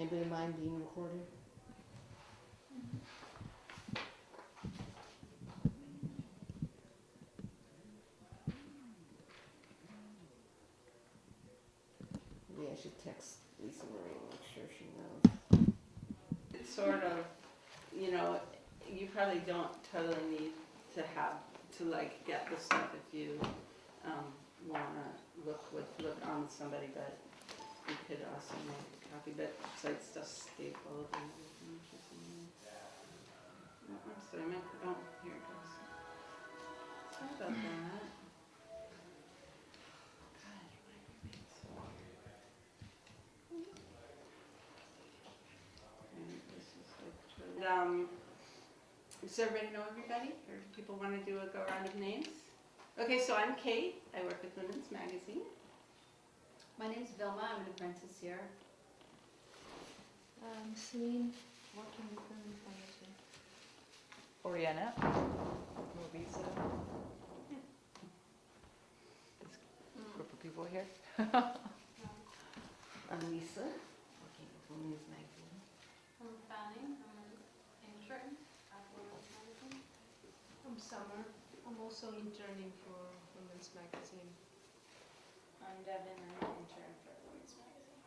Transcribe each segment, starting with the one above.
Anybody mind being recorded? Maybe I should text Lisa Marie and make sure she knows. It's sort of, you know, you probably don't totally need to have to like get the stuff if you want to look on somebody, but you could also make a copy. But it's like stuff stapled and everything. Oh, I'm sorry, oh, here it goes. Sorry about that. Does everybody know everybody? Or do people want to do a go round of names? Okay, so I'm Kate. I work with Women's Magazine. My name's Vilma. I'm an apprentice here. Celine, working with Women's Magazine. Oriana, Movisa. This group of people here. I'm Lisa, working with Women's Magazine. I'm Fanny. I'm an intern at Women's Magazine. I'm Summer. I'm also interning for Women's Magazine. I'm Devin. I'm an intern for Women's Magazine.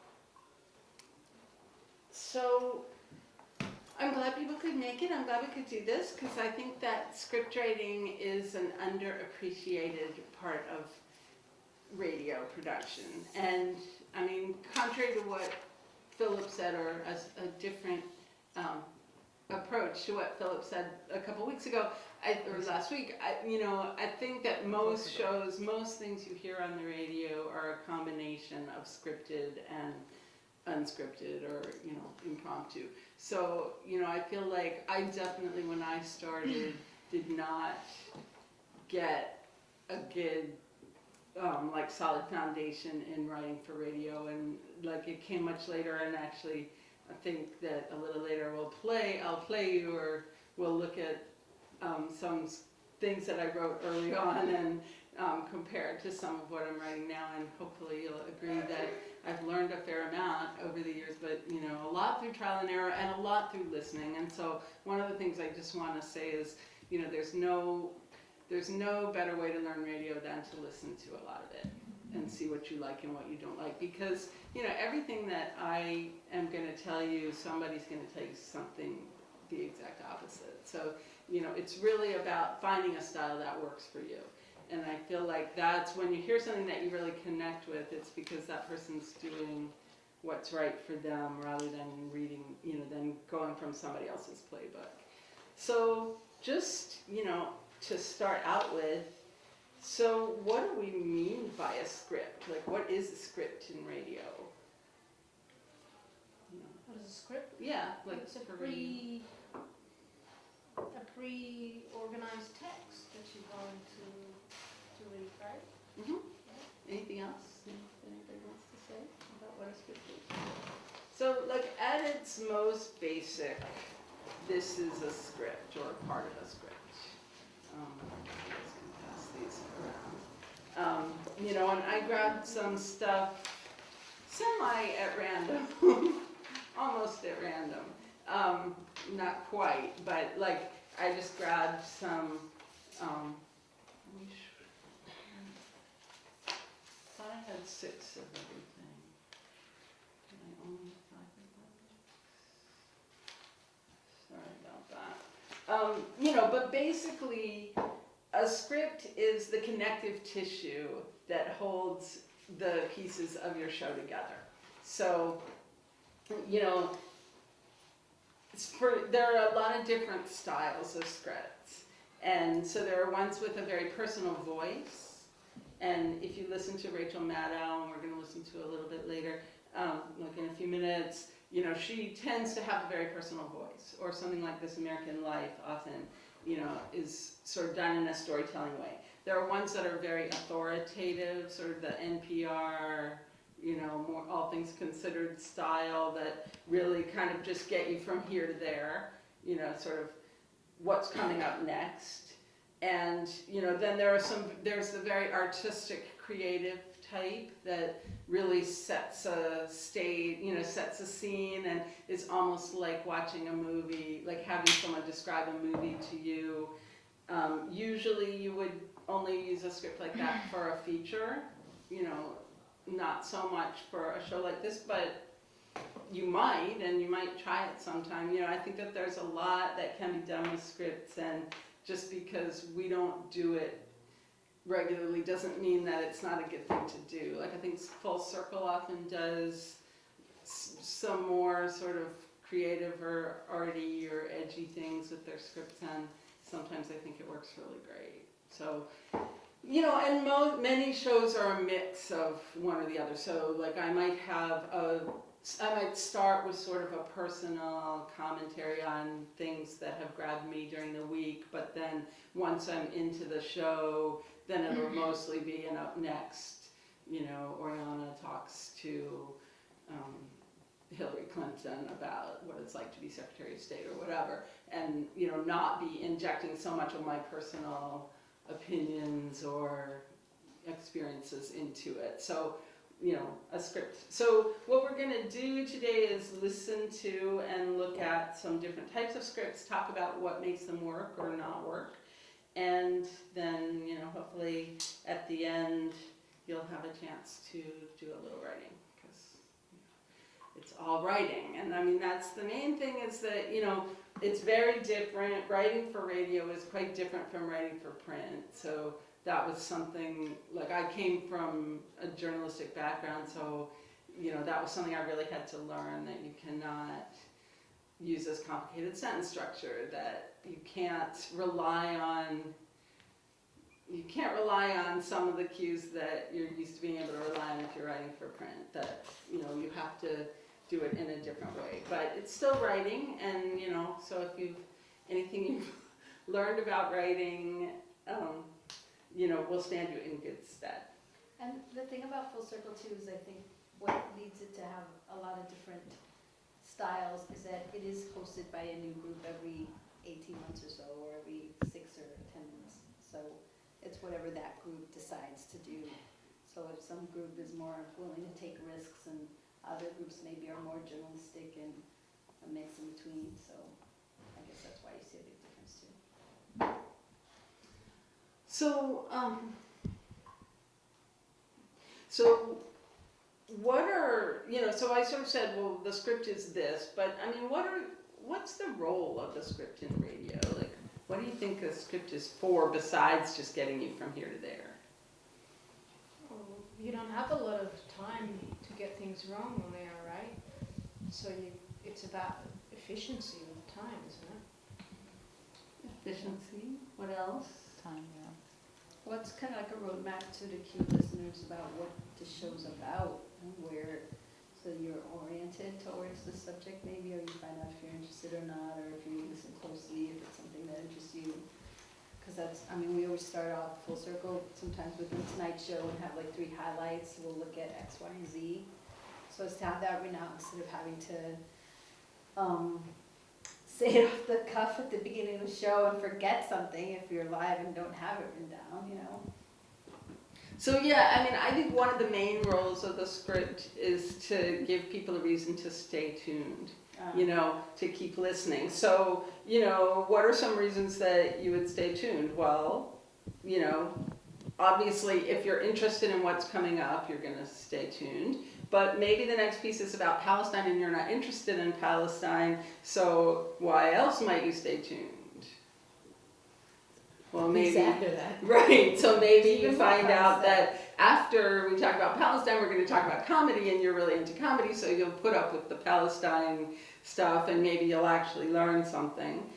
So I'm glad people could make it. I'm glad we could do this because I think that script writing is an underappreciated part of radio production. And I mean, contrary to what Philip said, or as a different approach to what Philip said a couple weeks ago, or last week, I think that most shows, most things you hear on the radio are a combination of scripted and unscripted or, impromptu. So, I feel like I definitely, when I started, did not get a good solid foundation in writing for radio, and it came much later. And actually, I think that a little later I'll play you, or we'll look at some things that I wrote early on and compare it to some of what I'm writing now. And hopefully you'll agree that I've learned a fair amount over the years, but a lot through trial and error and a lot through listening. And so one of the things I just want to say is, there's no better way to learn radio than to listen to a lot of it and see what you like and what you don't like. Because, everything that I am going to tell you, somebody's going to tell you something the exact opposite. So, it's really about finding a style that works for you. And I feel like that's when you hear something that you really connect with, it's because that person's doing what's right for them rather than reading, than going from somebody else's playbook. So just, to start out with, so what do we mean by a script? Like, what is a script in radio? What is a script? Yeah, like It's a for radio. pre-organized text that you're going to read, right? Mm-hmm. Anything else that anybody wants to say about what a script is? So, at its most basic, this is a script or part of a script. Let's pass these around. And I grabbed some stuff semi at random, almost at random. Not quite, but I just grabbed some. Thought I had 6 of everything. Did I only have 5 of that? Sorry about that. But basically, a script is the connective tissue that holds the pieces of your show together. So, there are a lot of different styles of scripts. And so there are ones with a very personal voice. And if you listen to Rachel Maddow, and we're going to listen to a little bit later, in a few minutes, she tends to have a very personal voice. Or something like This American Life often, is sort of done in a storytelling way. There are ones that are very authoritative, sort of the NPR, more all things considered style that really kind of just get you from here to there, sort of what's coming up next. And, then there's the very artistic, creative type that really sets a stage, sets a scene, and is almost like watching a movie, like having someone describe a movie to you. Usually you would only use a script like that for a feature, not so much for a show like this, but you might try it sometime. I think that there's a lot that can be done with scripts, and just because we don't do it regularly doesn't mean that it's not a good thing to do. Like, I think Full Circle often does some more sort of creative or arty or edgy things with their scripts, and sometimes I think it works really great. So, and many shows are a mix of one or the other. So, like, I might start with sort of a personal commentary on things that have grabbed me during the week, but then once I'm into the show, then it'll mostly be an up next, Oriana talks to Hillary Clinton about what it's like to be Secretary of State or whatever, and not be injecting so much of my personal opinions or experiences into it. So, a script. So what we're going to do today is listen to and look at some different types of scripts, talk about what makes them work or not work, and then, hopefully at the end you'll have a chance to do a little writing, because it's all writing. And I mean, that's the main thing, is that, it's very different. Writing for radio is quite different from writing for print. So that was something, like, I came from a journalistic background, so, that was something I really had to learn, that you cannot use this complicated sentence structure, that you can't rely on some of the cues that you're used to being able to rely on if you're writing for print, that, you have to do it in a different way. But it's still writing, and, so if anything you've learned about writing, will stand you in good stead. And the thing about Full Circle too is, I think what leads it to have a lot of different styles is that it is hosted by a new group every 18 months or so, or every 6 or 10 months. So it's whatever that group decides to do. So if some group is more willing to take risks, and other groups maybe are more journalistic and a mix in between. So I guess that's why you see a big difference too. So what are, so I sort of said, well, the script is this, but I mean, what's the role of the script in radio? Like, what do you think a script is for, besides just getting you from here to there? Well, you don't have a lot of time to get things wrong on air, right? So it's about efficiency of time, isn't it? Efficiency, what else? Time, yeah. Well, it's kind of like a roadmap to cue listeners about what the show's about, and where, so you're oriented towards the subject maybe, or you find out if you're interested or not, or if you listen closely, if it's something that interests you. Because we always start off Full Circle sometimes with the Tonight Show and have like 3 highlights. We'll look at X, Y, and Z. So it's to have that written out instead of having to say it off the cuff at the beginning of the show and forget something if you're live and don't have it written down, So yeah, I think one of the main roles of the script is to give people a reason to stay tuned, to keep listening. So, what are some reasons that you would stay tuned? Well, obviously if you're interested in what's coming up, you're gonna stay tuned. But maybe the next piece is about Palestine and you're not interested in Palestine, so why else might you stay tuned? Well, maybe after that. Right, so maybe you Even find more out fun that after we talk about Palestine, we're going to talk about comedy, and you're really into comedy, so you'll put up with the Palestine stuff, and maybe you'll actually learn something,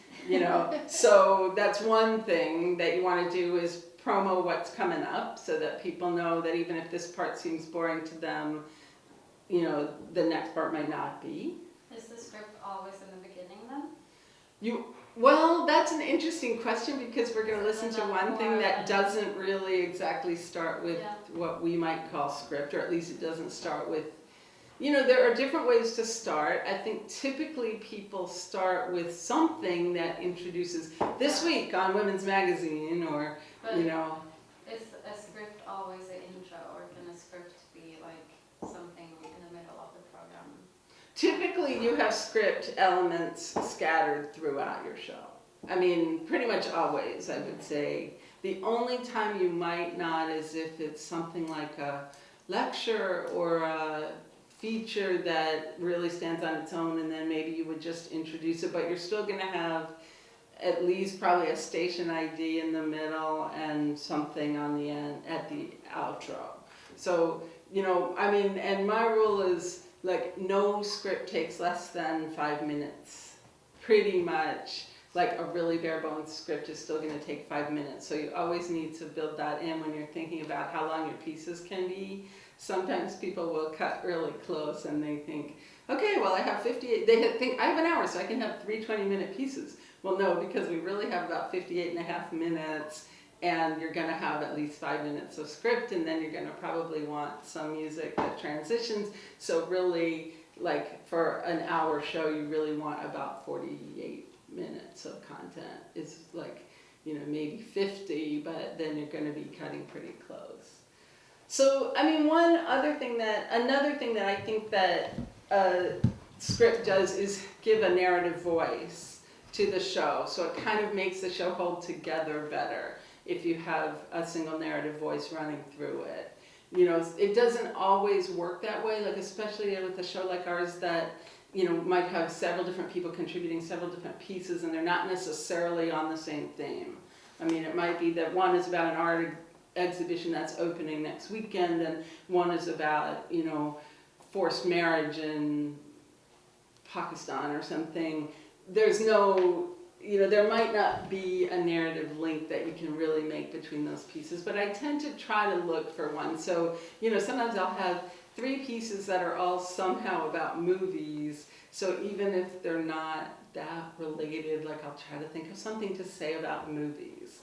So that's one thing that you want to do, is promo what's coming up, so that people know that even if this part seems boring to them, the next part might not be. Is the script always in the beginning then? Well, that's an interesting question, because we're going to listen to one thing that doesn't really exactly start with what we might call script, or at least it doesn't start with, there are different ways to start. I think typically people start with something that introduces, this week on Women's Magazine, or, But is a script always an intro, or can a script typically you have script elements scattered throughout your show. I mean, pretty much always, I would say. The only time you might not is if it's something like a lecture or a feature that really stands on its own, and then maybe you would just introduce it, but you're still gonna have at least probably a station ID in the middle and something on the end at the outro. So, you know, I mean, and my rule is like no script takes less than 5 minutes, pretty much. Like a really bare bones script is still going to take 5 minutes. So you always need to build that in when you're thinking about how long your pieces can be. Sometimes people will cut really close and they think, okay, well I have 58, think I have an hour so I can have 3 20-minute pieces. Well no, because we really have about 58.5 minutes and you're going to have at least 5 minutes of script, and then you're going to probably want some music that transitions. So really, like for an hour show, you really want about 48 minutes of content. It's like, you know, maybe 50, but then you're going to be cutting pretty close. So, I mean, another thing that I think that a script does is give a narrative voice to the show. So it kind of makes the show hold together better if you have a single narrative voice running through it. You know, it doesn't always work that way, like especially with a show like ours that, you know, might have several different people contributing several different pieces and they're not necessarily on the same theme. I mean, it might be that one is about an art exhibition that's opening next weekend and one is about, you know, forced marriage in Pakistan or something. There's no, you know, there might not be a narrative link that you can really make between those pieces, but I tend to try to look for one. So, you know, sometimes I'll have 3 pieces that are all somehow about movies, so even if they're not that related, like I'll try to think of something to say about movies.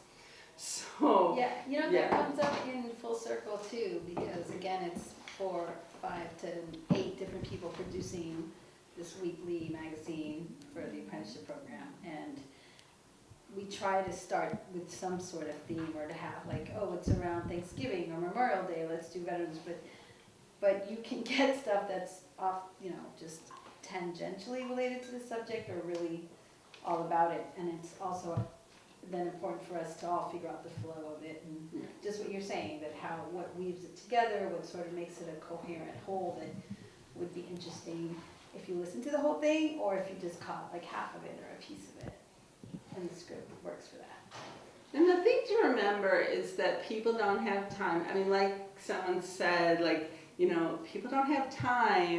So Yeah, you know, yeah. that comes up in Full Circle too, because again, it's 4, 5 to 8 different people producing this weekly magazine for the apprenticeship program, and we try to start with some sort of theme, or to have like, oh, it's around Thanksgiving or Memorial Day, let's do Veterans, but you can get stuff that's off, you know, just tangentially related to the subject or really all about it, and it's also then important for us to all figure out the flow of it, and just what you're saying, that what weaves it together, what sort of makes it a coherent whole that would be interesting if you listen to the whole thing, or if you just caught like half of it or a piece of it, and the script works for that. And the thing to remember is that people don't have time. I mean, like someone said, like, you know, people don't have time